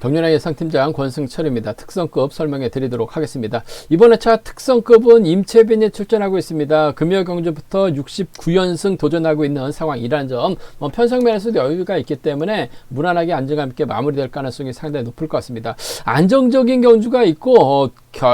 정윤아 예상팀장 권승철입니다. 특성급 설명해 드리도록 하겠습니다. 이번 회차 특성급은 임채빈이 출전하고 있습니다. 금요경주부터 69연승 도전하고 있는 상황이라는 점, 편성면에서도 여유가 있기 때문에 무난하게 안정감 있게 마무리될 가능성이 상당히 높을 것 같습니다. 안정적인 경주가 있고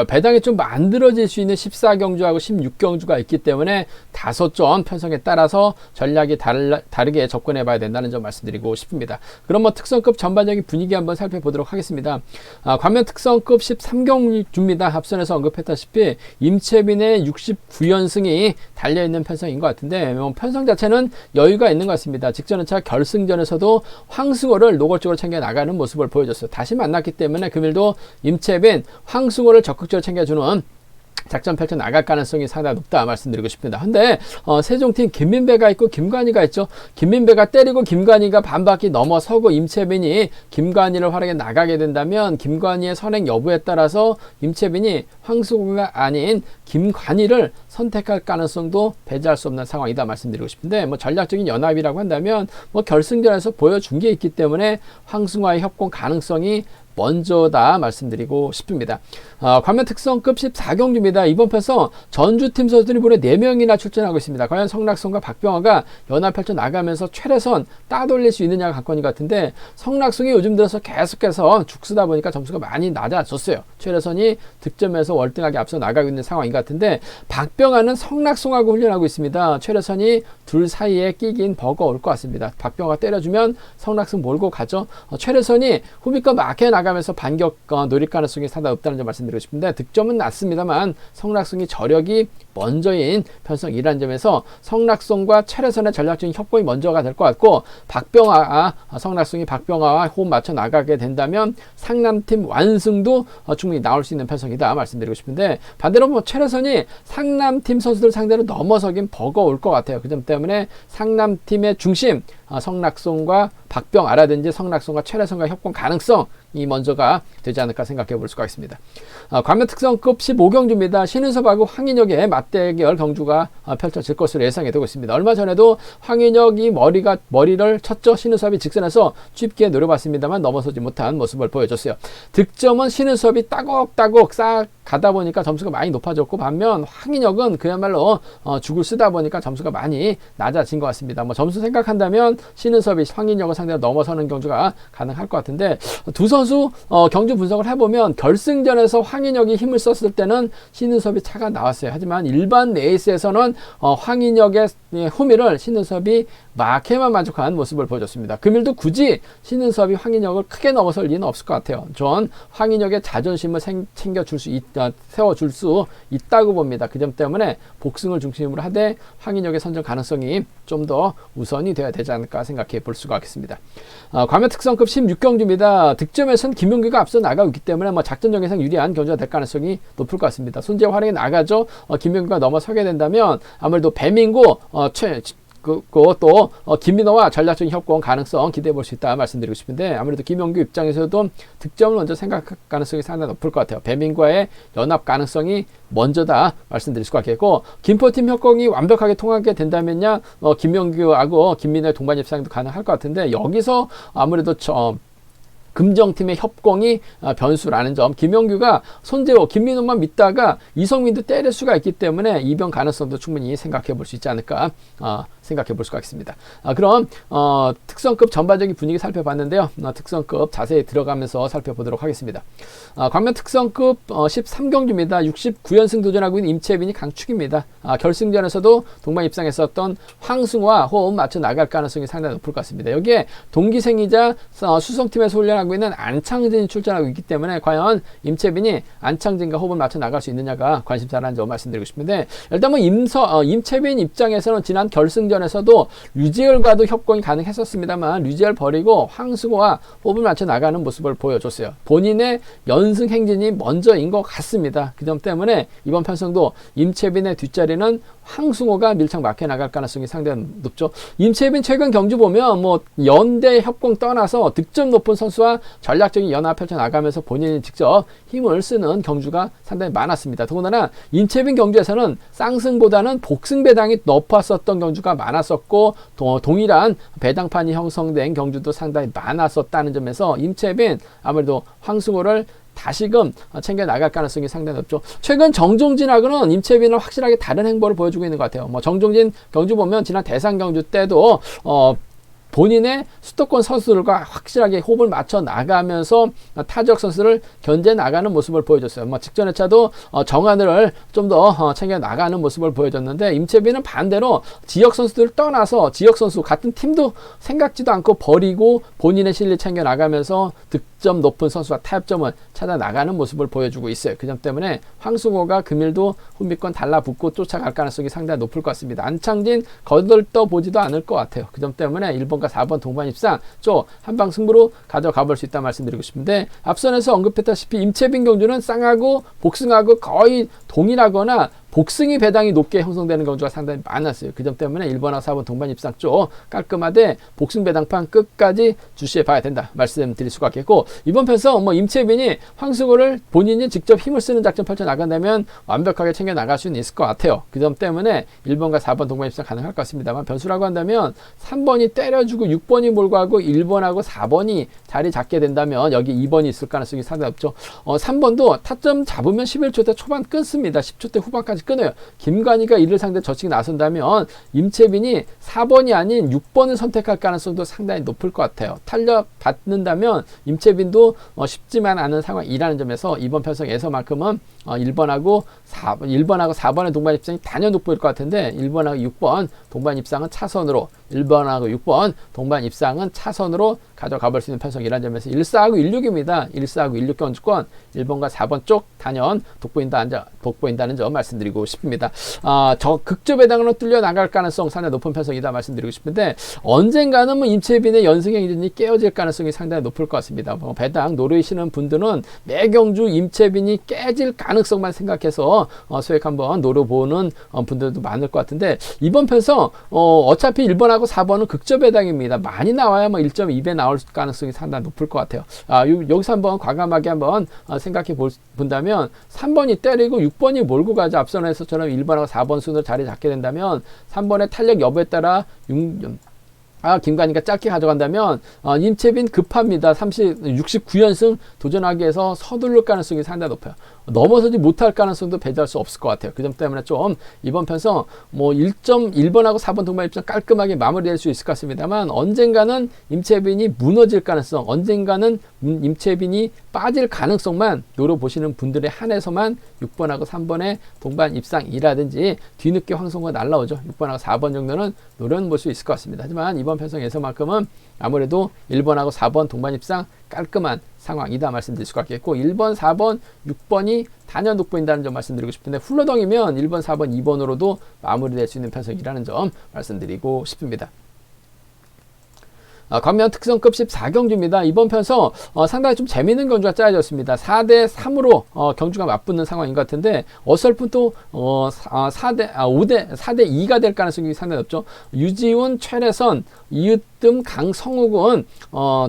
배당이 좀 만들어질 수 있는 14경주하고 16경주가 있기 때문에 5점 편성에 따라서 전략이 다르게 접근해 봐야 된다는 점 말씀드리고 싶습니다. 그럼 특성급 전반적인 분위기 한번 살펴보도록 하겠습니다. 관면 특성급 13경주입니다. 앞선에서 언급했다시피 임채빈의 69연승이 달려있는 편성인 것 같은데 편성 자체는 여유가 있는 것 같습니다. 직전회차 결승전에서도 황승호를 노골적으로 챙겨 나가는 모습을 보여줬어요. 다시 만났기 때문에 금일도 임채빈, 황승호를 적극적으로 챙겨주는 작전 펼쳐 나갈 가능성이 상당히 높다 말씀드리고 싶습니다. 근데 세종팀 김민배가 있고 김관희가 있죠. 김민배가 때리고 김관희가 반바퀴 넘어서고 임채빈이 김관희를 활용해 나가게 된다면 김관희의 선행 여부에 따라서 임채빈이 황승호가 아닌 김관희를 선택할 가능성도 배제할 수 없는 상황이다 말씀드리고 싶은데 전략적인 연합이라고 한다면 결승전에서 보여준 게 있기 때문에 황승호와의 협공 가능성이 먼저다 말씀드리고 싶습니다. 관면 특성급 14경주입니다. 이번 편성 전주팀 선수들이 무려 4명이나 출전하고 있습니다. 과연 성락송과 박병화가 연합 펼쳐 나가면서 최래선 따돌릴 수 있느냐가 관건이 같은데 성락송이 요즘 들어서 계속해서 죽쓰다 보니까 점수가 많이 낮아졌어요. 최래선이 득점에서 월등하게 앞서 나가고 있는 상황인 것 같은데 박병화는 성락송하고 훈련하고 있습니다. 최래선이 둘 사이에 끼긴 버거울 것 같습니다. 박병화가 때려주면 성락송 몰고 가죠. 최래선이 후비권 막혀 나가면서 반격 노릴 가능성이 상당히 없다는 점 말씀드리고 싶은데 득점은 낮습니다만 성락송이 저력이 먼저인 편성이라는 점에서 성락송과 최래선의 전략적인 협공이 먼저가 될 것 같고 성락송이 박병화와 호흡 맞춰 나가게 된다면 상남팀 완승도 충분히 나올 수 있는 편성이다 말씀드리고 싶은데 반대로 최래선이 상남팀 선수들 상대로 넘어서긴 버거울 것 같아요. 그 점 때문에 상남팀의 중심 성락송과 박병아라든지 성락송과 최래선과 협공 가능성이 먼저가 되지 않을까 생각해 볼 수가 있습니다. 관면 특성급 15경주입니다. 신은섭하고 황인혁의 맞대결 경주가 펼쳐질 것으로 예상이 되고 있습니다. 얼마 전에도 황인혁이 머리를 쳤죠. 신은섭이 직선에서 쉽게 노려봤습니다만 넘어서지 못한 모습을 보여줬어요. 득점은 신은섭이 따곡따곡 쌓아 가다 보니까 점수가 많이 높아졌고 반면 황인혁은 그야말로 죽을 쓰다 보니까 점수가 많이 낮아진 것 같습니다. 점수 생각한다면 신은섭이 황인혁을 상대로 넘어서는 경주가 가능할 것 같은데 두 선수 경주 분석을 해보면 결승전에서 황인혁이 힘을 썼을 때는 신은섭이 차가 나왔어요. 하지만 일반 레이스에서는 황인혁의 후미를 신은섭이 막해만 만족한 모습을 보여줬습니다. 금일도 굳이 신은섭이 황인혁을 크게 넘어설 리는 없을 것 같아요. 전 황인혁의 자존심을 세워줄 수 있다고 봅니다. 그 점 때문에 복승을 중심으로 하되 황인혁의 선정 가능성이 좀 더 우선이 되어야 되지 않을까 생각해 볼 수가 있겠습니다. 관면 특성급 16경주입니다. 득점에서는 김용규가 앞서 나가고 있기 때문에 작전적인 유리한 경주가 될 가능성이 높을 것 같습니다. 손재 활용에 나가죠. 김용규가 넘어서게 된다면 아무래도 배민구 또 김민호와 전략적인 협공 가능성 기대해 볼 수 있다 말씀드리고 싶은데 아무래도 김용규 입장에서도 득점을 먼저 생각할 가능성이 상당히 높을 것 같아요. 배민과의 연합 가능성이 먼저다 말씀드릴 수가 있겠고 김포팀 협공이 완벽하게 통하게 된다면야 김용규하고 김민호의 동반 입상도 가능할 것 같은데 여기서 아무래도 금정팀의 협공이 변수라는 점, 김용규가 손재호, 김민호만 믿다가 이성민도 때릴 수가 있기 때문에 이변 가능성도 충분히 생각해 볼 수 있지 않을까 생각해 볼 수가 있습니다. 그럼 특성급 전반적인 분위기 살펴봤는데요. 특성급 자세히 들어가면서 살펴보도록 하겠습니다. 관면 특성급 13경주입니다. 69연승 도전하고 있는 임채빈이 강축입니다. 결승전에서도 동반 입상했었던 황승호와 호흡 맞춰 나갈 가능성이 상당히 높을 것 같습니다. 여기에 동기생이자 수성팀에서 훈련하고 있는 안창진이 출전하고 있기 때문에 과연 임채빈이 안창진과 호흡을 맞춰 나갈 수 있느냐가 관심사라는 점 말씀드리고 싶은데 일단 임채빈 입장에서는 지난 결승전에서도 류지열과도 협공이 가능했었습니다만 류지열 버리고 황승호와 호흡을 맞춰 나가는 모습을 보여줬어요. 본인의 연승 행진이 먼저인 것 같습니다. 그 점 때문에 이번 편성도 임채빈의 뒷자리는 황승호가 밀착 막혀 나갈 가능성이 상당히 높죠. 임채빈 최근 경주 보면 뭐 연대 협공 떠나서 득점 높은 선수와 전략적인 연합 펼쳐 나가면서 본인이 직접 힘을 쓰는 경주가 상당히 많았습니다. 더군다나 임채빈 경주에서는 쌍승보다는 복승 배당이 높았었던 경주가 많았었고 동일한 배당판이 형성된 경주도 상당히 많았었다는 점에서 임채빈 아무래도 황승호를 다시금 챙겨 나갈 가능성이 상당히 높죠. 최근 정종진하고는 임채빈은 확실하게 다른 행보를 보여주고 있는 것 같아요. 뭐 정종진 경주 보면 지난 대상 경주 때도 본인의 수도권 선수들과 확실하게 호흡을 맞춰 나가면서 타지역 선수를 견제 나가는 모습을 보여줬어요. 뭐 직전의 차도 정하늘을 좀 더 챙겨 나가는 모습을 보여줬는데 임채빈은 반대로 지역 선수들을 떠나서 지역 선수 같은 팀도 생각지도 않고 버리고 본인의 실리 챙겨 나가면서 득점 높은 선수와 타협점을 찾아 나가는 모습을 보여주고 있어요. 그 점 때문에 황승호가 금일도 후미권 달라붙고 쫓아갈 가능성이 상당히 높을 것 같습니다. 안창진 거들떠 보지도 않을 것 같아요. 그 점 때문에 1번과 4번 동반 입상 쪽 한방 승부로 가져가 볼 수 있다 말씀드리고 싶은데, 앞선에서 언급했다시피 임채빈 경주는 쌍하고 복승하고 거의 동일하거나 복승이 배당이 높게 형성되는 경주가 상당히 많았어요. 그 점 때문에 1번하고 4번 동반 입상 쪽 깔끔하게 복승 배당판 끝까지 주시해 봐야 된다 말씀드릴 수가 있겠고, 이번 편에서 뭐 임채빈이 황승호를 본인이 직접 힘을 쓰는 작전 펼쳐 나간다면 완벽하게 챙겨 나갈 수는 있을 것 같아요. 그 점 때문에 1번과 4번 동반 입상 가능할 것 같습니다만, 변수라고 한다면 3번이 때려주고 6번이 몰고 하고 1번하고 4번이 자리 잡게 된다면 여기 2번이 있을 가능성이 상당히 높죠. 3번도 타점 잡으면 11초 대 초반 끊습니다. 10초 대 후반까지 끊어요. 김관희가 이를 상대 저측 나선다면 임채빈이 4번이 아닌 6번을 선택할 가능성도 상당히 높을 것 같아요. 탄력 받는다면 임채빈도 쉽지만 않은 상황이라는 점에서 이번 편성에서만큼은 1번하고 4번의 동반 입상이 단연 돋보일 것 같은데, 1번하고 6번 동반 입상은 차선으로, 1번하고 6번 동반 입상은 차선으로 가져가 볼 수 있는 편성이라는 점에서 14하고 16입니다. 14하고 16 경주권 1번과 4번 쪽 단연 돋보인다는 점 말씀드리고 싶습니다. 저 극조 배당으로 뚫려 나갈 가능성 상당히 높은 편성이다 말씀드리고 싶은데, 언젠가는 뭐 임채빈의 연승 행진이 깨어질 가능성이 상당히 높을 것 같습니다. 배당 노리시는 분들은 매 경주 임채빈이 깨질 가능성만 생각해서 수익 한번 노려보는 분들도 많을 것 같은데, 이번 편성 어차피 1번하고 4번은 극저 배당입니다. 많이 나와야 뭐 1.2배 나올 가능성이 상당히 높을 것 같아요. 여기서 한번 과감하게 한번 생각해 본다면 3번이 때리고 6번이 몰고 가자, 앞선에서처럼 1번하고 4번 순으로 자리 잡게 된다면 3번의 탄력 여부에 따라 김관희가 짧게 가져간다면 임채빈 급합니다. 69연승 도전하기 위해서 서두를 가능성이 상당히 높아요. 넘어서지 못할 가능성도 배제할 수 없을 것 같아요. 그 점 때문에 좀 이번 편성 뭐 1번하고 4번 동반 입장 깔끔하게 마무리될 수 있을 것 같습니다만, 언젠가는 임채빈이 무너질 가능성, 언젠가는 임채빈이 빠질 가능성만 노려보시는 분들에 한해서만 6번하고 3번의 동반 입상이라든지 뒤늦게 황성호가 날라오죠. 6번하고 4번 정도는 노려볼 수 있을 것 같습니다. 하지만 이번 편성에서만큼은 아무래도 1번하고 4번 동반 입상 깔끔한 상황이다 말씀드릴 수가 있겠고, 1번, 4번, 6번이 단연 돋보인다는 점 말씀드리고 싶은데, 훌러덩이면 1번, 4번, 2번으로도 마무리될 수 있는 편성이라는 점 말씀드리고 싶습니다. 광명 특성급 14경주입니다. 이번 편서 상당히 좀 재미있는 경주가 짜여졌습니다. 4대3으로 경주가 맞붙는 상황인 것 같은데, 어설픈 또 4대2가 될 가능성이 상당히 높죠. 유지훈, 최래선, 이으뜸, 강성욱은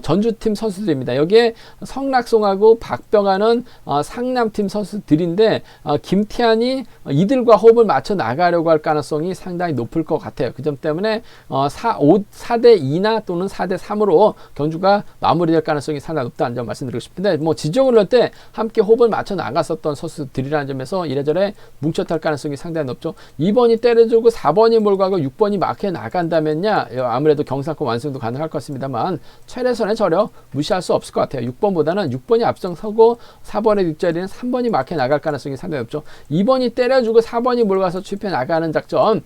전주팀 선수들입니다. 여기에 성락송하고 박병하는 상남팀 선수들인데, 김태환이 이들과 호흡을 맞춰 나가려고 할 가능성이 상당히 높을 것 같아요. 그 점 때문에 4대2나 또는 4대3으로 경주가 마무리될 가능성이 상당히 높다는 점 말씀드리고 싶은데, 뭐 지정을 할 때 함께 호흡을 맞춰 나갔었던 선수들이라는 점에서 이래저래 뭉쳐탈 가능성이 상당히 높죠. 2번이 때려주고 4번이 몰고 가고 6번이 막혀 나간다면야 아무래도 경상권 완승도 가능할 것 같습니다만, 최래선의 저력 무시할 수 없을 것 같아요. 6번보다는 6번이 앞서고 4번의 뒷자리는 3번이 막혀 나갈 가능성이 상당히 높죠. 2번이 때려주고 4번이 몰고 가서 추입해 나가는 작전,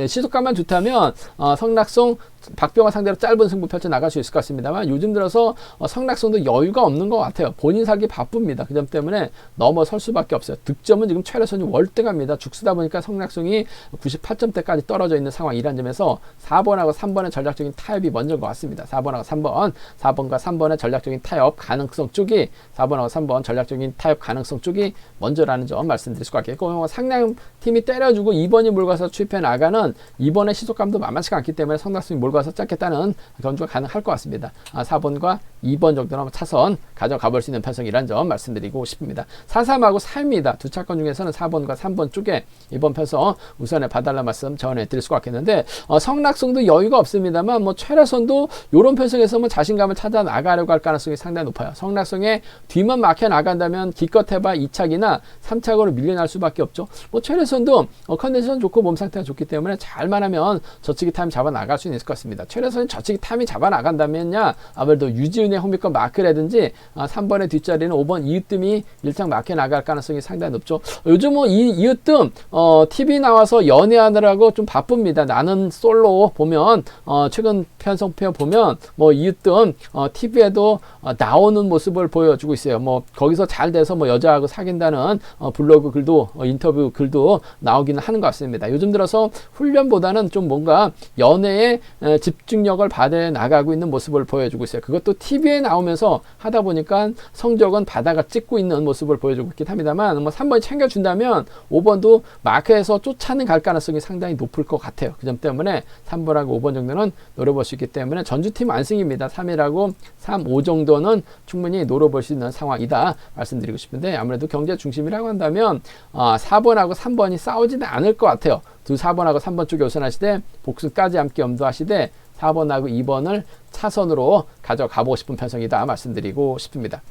시속감만 좋다면 성락송, 박병호 상대로 짧은 승부 펼쳐 나갈 수 있을 것 같습니다만 요즘 들어서 성낙성도 여유가 없는 것 같아요. 본인 살기 바쁩니다. 그 점 때문에 넘어설 수밖에 없어요. 득점은 지금 최래선이 월등합니다. 죽쓰다 보니까 성낙성이 98점대까지 떨어져 있는 상황이란 점에서 4번하고 3번의 전략적인 타협이 먼저인 것 같습니다. 4번하고 3번, 4번과 3번의 전략적인 타협 가능성 쪽이 4번하고 3번 전략적인 타협 가능성 쪽이 먼저라는 점 말씀드릴 수가 있겠고, 상량팀이 때려주고 2번이 몰가서 추입해 나가는 2번의 시속감도 만만치가 않기 때문에 성낙성이 몰가서 짧겠다는 견주가 가능할 것 같습니다. 4번과 2번 정도는 차선 가져가 볼 수 있는 편성이라는 점 말씀드리고 싶습니다. 4-3하고 4입니다. 두 차권 중에서는 4번과 3번 쪽에 이번 편성 우선에 봐달라는 말씀 전해드릴 수가 있겠는데, 성낙성도 여유가 없습니다만 최래선도 이런 편성에서 자신감을 찾아 나가려고 할 가능성이 상당히 높아요. 성낙성의 뒤만 막혀 나간다면 기껏 해봐 2착이나 3착으로 밀려날 수밖에 없죠. 최래선도 컨디션 좋고 몸 상태가 좋기 때문에 잘만 하면 저치기 타임 잡아 나갈 수 있을 것 같습니다. 최래선이 저치기 타임이 잡아 나간다면야 아무래도 유지은의 홈미권 마크라든지 3번의 뒷자리는 5번 이으뜸이 1착 막혀 나갈 가능성이 상당히 높죠. 요즘 이으뜸 TV 나와서 연애하느라고 좀 바쁩니다. 나는 솔로 보면 최근 편성표 보면 이으뜸 TV에도 나오는 모습을 보여주고 있어요. 거기서 잘 돼서 여자하고 사귄다는 블로그 글도 인터뷰 글도 나오기는 하는 것 같습니다. 요즘 들어서 훈련보다는 좀 뭔가 연애에 집중력을 받아 나가고 있는 모습을 보여주고 있어요. 그것도 TV에 나오면서 하다 보니까 성적은 바다가 찍고 있는 모습을 보여주고 있긴 합니다만 3번이 챙겨준다면 5번도 마크에서 쫓아는 갈 가능성이 상당히 높을 것 같아요. 그 점 때문에 3번하고 5번 정도는 노려볼 수 있기 때문에 전주팀 완승입니다. 3이라고 3, 5 정도는 충분히 노려볼 수 있는 상황이다 말씀드리고 싶은데, 아무래도 경제 중심이라고 한다면 4번하고 3번이 싸우지는 않을 것 같아요. 4번하고 3번 쪽에 우선하시되 복수까지 함께 염두하시되 4번하고 2번을 차선으로 가져가보고 싶은 편성이다 말씀드리고 싶습니다.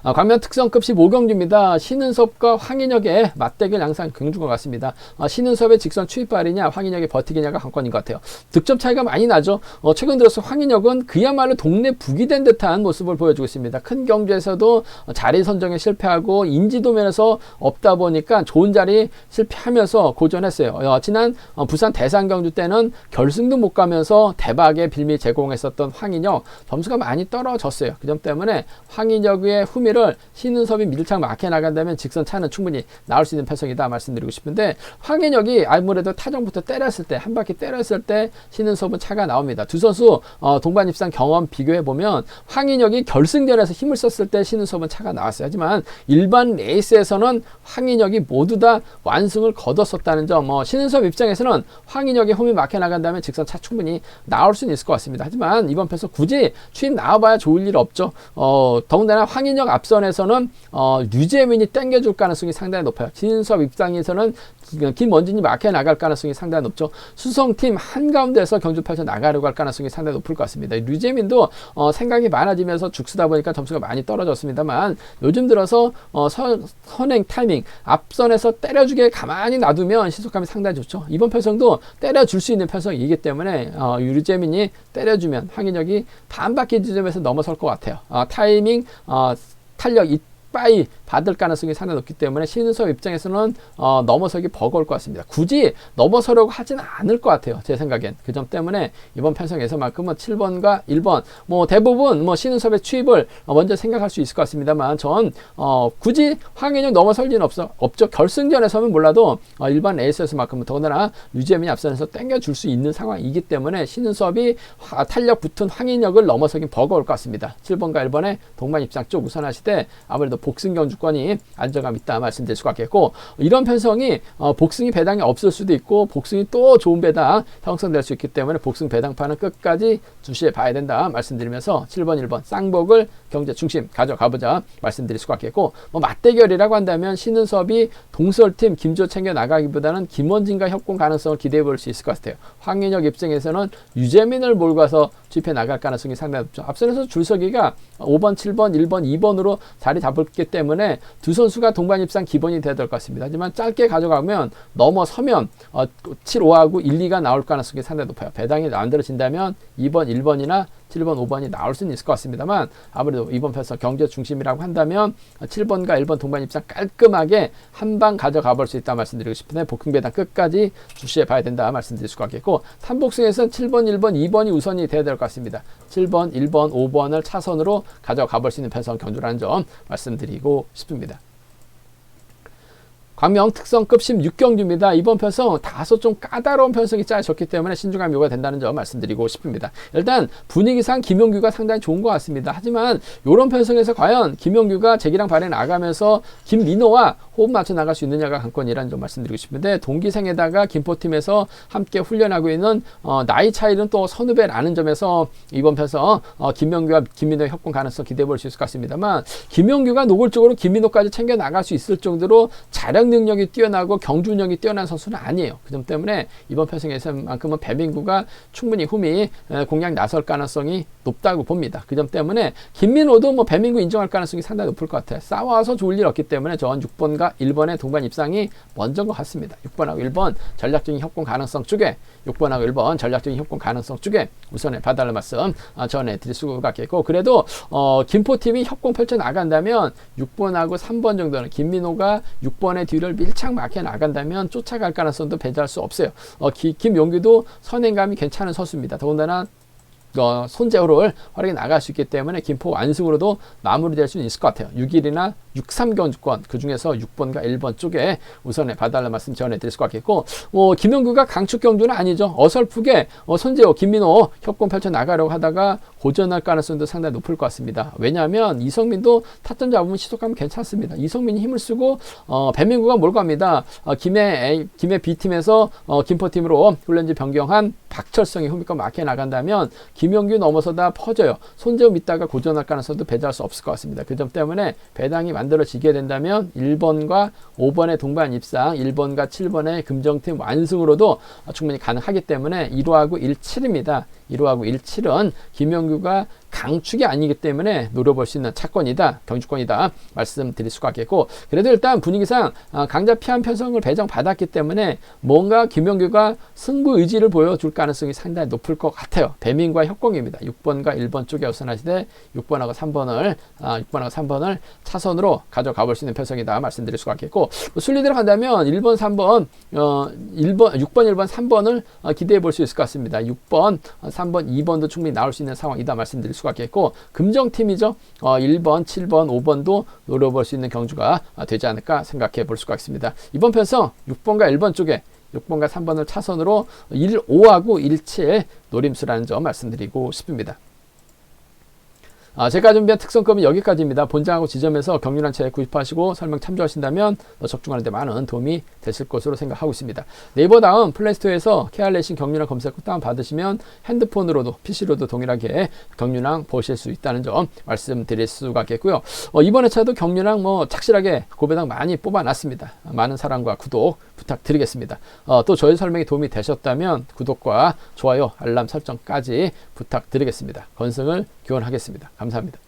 광면 특성급 15경주입니다. 신은섭과 황인혁의 맞대결 양상 경주가 같습니다. 신은섭의 직선 추입발이냐 황인혁의 버티기냐가 관건인 것 같아요. 득점 차이가 많이 나죠. 최근 들어서 황인혁은 그야말로 동네 북이 된 듯한 모습을 보여주고 있습니다. 큰 경주에서도 자리 선정에 실패하고 인지도 면에서 없다 보니까 좋은 자리 실패하면서 고전했어요. 지난 부산 대상경주 때는 결승도 못 가면서 대박의 빌미 제공했었던 황인혁 점수가 많이 떨어졌어요. 그 점 때문에 황인혁의 후미를 신은섭이 밀착 막혀 나간다면 직선 차는 충분히 나올 수 있는 편성이다 말씀드리고 싶은데, 황인혁이 아무래도 타정부터 때렸을 때 한 바퀴 때렸을 때 신은섭은 차가 나옵니다. 두 선수 동반 입상 경험 비교해 보면 황인혁이 결승전에서 힘을 썼을 때 신은섭은 차가 나왔어요. 하지만 일반 레이스에서는 황인혁이 모두 다 완승을 거뒀었다는 점, 신은섭 입장에서는 황인혁이 홈이 막혀 나간다면 직선 차 충분히 나올 수는 있을 것 같습니다. 하지만 이번 편성 굳이 추임 나와봐야 좋을 일 없죠. 더군다나 황인혁 앞선에서는 류재민이 땡겨줄 가능성이 상당히 높아요. 신은섭 입장에서는 김원진이 막혀 나갈 가능성이 상당히 높죠. 수성팀 한가운데서 경주 펼쳐 나가려고 할 가능성이 상당히 높을 것 같습니다. 류재민도 생각이 많아지면서 죽쓰다 보니까 점수가 많이 떨어졌습니다만, 요즘 들어서 선행 타이밍 앞선에서 때려주게 가만히 놔두면 시속감이 상당히 좋죠. 이번 편성도 때려줄 수 있는 편성이기 때문에 류재민이 때려주면 황인혁이 반바퀴 지점에서 넘어설 것 같아요. 타이밍 탄력 이빠이 받을 가능성이 상당히 높기 때문에 신은섭 입장에서는 넘어서기 버거울 것 같습니다. 굳이 넘어서려고 하지는 않을 것 같아요. 제 생각엔. 그 점 때문에 이번 편성에서만큼은 7번과 1번 대부분 신은섭의 추입을 먼저 생각할 수 있을 것 같습니다만, 전 굳이 황인혁 넘어설 리는 없죠. 결승전에서는 몰라도 일반 레이스에서만큼은 더군다나 류재민이 앞선에서 땡겨줄 수 있는 상황이기 때문에 신은섭이 탄력 붙은 황인혁을 넘어서긴 버거울 것 같습니다. 7번과 1번의 동반 입상 쪽 우선하시되 아무래도 복승 경주권이 안정감 있다 말씀드릴 수가 있겠고, 이런 편성이 복승이 배당이 없을 수도 있고 복승이 또 좋은 배당 형성될 수 있기 때문에 복승 배당판은 끝까지 주시해 봐야 된다 말씀드리면서 7번 1번 쌍복을 경제 중심 가져가보자 말씀드릴 수가 있겠고, 맞대결이라고 한다면 신은섭이 동설팀 김조 챙겨 나가기보다는 김원진과 협공 가능성을 기대해 볼 수 있을 것 같아요. 황인혁 입장에서는 유재민을 몰고 와서 집회 나갈 가능성이 상당히 높죠. 앞선에서 줄서기가 5번, 7번, 1번, 2번으로 자리 잡았기 때문에 두 선수가 동반 입상 기본이 돼야 될 것 같습니다. 하지만 짧게 가져가면 넘어서면 7, 5하고 1, 2가 나올 가능성이 상당히 높아요. 배당이 만들어진다면 2번, 1번이나 7번, 5번이 나올 수는 있을 것 같습니다만 아무래도 이번 편성 경제 중심이라고 한다면 7번과 1번 동반 입상 깔끔하게 한 방 가져가 볼 수 있다 말씀드리고 싶은데 복흥배당 끝까지 주시해 봐야 된다 말씀드릴 수가 있겠고, 삼복승에서는 7번, 1번, 2번이 우선이 돼야 될 것 같습니다. 7번, 1번, 5번을 차선으로 가져가 볼 수 있는 편성 경주라는 점 말씀드리고 싶습니다. 광명 특성급 16경주입니다. 이번 편성 다소 좀 까다로운 편성이 짜졌기 때문에 신중함이 요구가 된다는 점 말씀드리고 싶습니다. 일단 분위기상 김용규가 상당히 좋은 것 같습니다. 하지만 이런 편성에서 과연 김용규가 재기랑 발에 나가면서 김민호와 호흡 맞춰 나갈 수 있느냐가 관건이라는 점 말씀드리고 싶은데, 동기생에다가 김포팀에서 함께 훈련하고 있는 나이 차이는 또 선후배 라는 점에서 이번 편성 김용규와 김민호의 협공 가능성 기대해 볼 수 있을 것 같습니다만, 김용규가 노골적으로 김민호까지 챙겨 나갈 수 있을 정도로 자력 능력이 뛰어나고 경주 운영이 뛰어난 선수는 아니에요. 그 점 때문에 이번 편성에서만큼은 배민구가 충분히 흠이 공략 나설 가능성이 높다고 봅니다. 그 점 때문에 김민호도 뭐 배민구 인정할 가능성이 상당히 높을 것 같아요. 싸워서 좋을 일 없기 때문에 전 6번과 1번의 동반 입상이 먼저인 것 같습니다. 6번하고 1번 전략적인 협공 가능성 쪽에, 6번하고 1번 전략적인 협공 가능성 쪽에 우선에 봐달라는 말씀 전해드릴 수가 있겠고, 그래도 김포팀이 협공 펼쳐 나간다면 6번하고 3번 정도는 김민호가 6번의 뒤를 밀착 막혀 나간다면 쫓아갈 가능성도 배제할 수 없어요. 김용규도 선행감이 괜찮은 선수입니다. 더군다나 손재호를 활용해 나갈 수 있기 때문에 김포 완승으로도 마무리될 수는 있을 것 같아요. 6일이나 6-3 경주권, 그 중에서 6번과 1번 쪽에 우선에 봐달라는 말씀 전해드릴 수 있겠고, 김용규가 강축 경주는 아니죠. 어설프게 손재호, 김민호 협공 펼쳐 나가려고 하다가 고전할 가능성도 상당히 높을 것 같습니다. 왜냐하면 이성민도 타점 잡으면 시속감 괜찮습니다. 이성민이 힘을 쓰고 배민구가 몰고 갑니다. 김해 B팀에서 김포팀으로 훈련지 변경한 박철성이 흠입과 막혀 나간다면 김용규 넘어서다 퍼져요. 손재호 믿다가 고전할 가능성도 배제할 수 없을 것 같습니다. 그 점 때문에 배당이 만들어지게 된다면 1번과 5번의 동반 입상, 1번과 7번의 금정팀 완승으로도 충분히 가능하기 때문에 1호하고 1-7입니다. 1호하고 1-7은 김용규가 강축이 아니기 때문에 노려볼 수 있는 차권이다, 경주권이다 말씀드릴 수가 있겠고, 그래도 일단 분위기상 강자 피한 편성을 배정받았기 때문에 뭔가 김용규가 승부 의지를 보여줄 가능성이 상당히 높을 것 같아요. 배민과 협공입니다. 6번과 1번 쪽에 우선하시되 6번하고 3번을 차선으로 가져가 볼 수 있는 편성이다 말씀드릴 수가 있겠고, 순리대로 간다면 1번, 3번, 6번, 1번, 3번을 기대해 볼 수 있을 것 같습니다. 6번, 3번, 2번도 충분히 나올 수 있는 상황이다 말씀드릴 수가 있겠고, 금정팀이죠. 1번, 7번, 5번도 노려볼 수 있는 경주가 되지 않을까 생각해 볼 수가 있습니다. 이번 편성 6번과 1번 쪽에 6번과 3번을 차선으로 1-5하고 1-7 노림수라는 점 말씀드리고 싶습니다. 제가 준비한 특성급은 여기까지입니다. 본장하고 지점에서 경륜한 채 구입하시고 설명 참조하신다면 적중하는 데 많은 도움이 되실 것으로 생각하고 있습니다. 네이버 다음 플레이스토어에서 KR레이싱 경륜한 검색 꼭 다운받으시면 핸드폰으로도 PC로도 동일하게 경륜한 보실 수 있다는 점 말씀드릴 수가 있겠고요. 이번 회차도 경륜한 착실하게 고배당 많이 뽑아놨습니다. 많은 사랑과 구독 부탁드리겠습니다. 또 저희 설명이 도움이 되셨다면 구독과 좋아요, 알람 설정까지 부탁드리겠습니다. 건승을 기원하겠습니다. 감사합니다.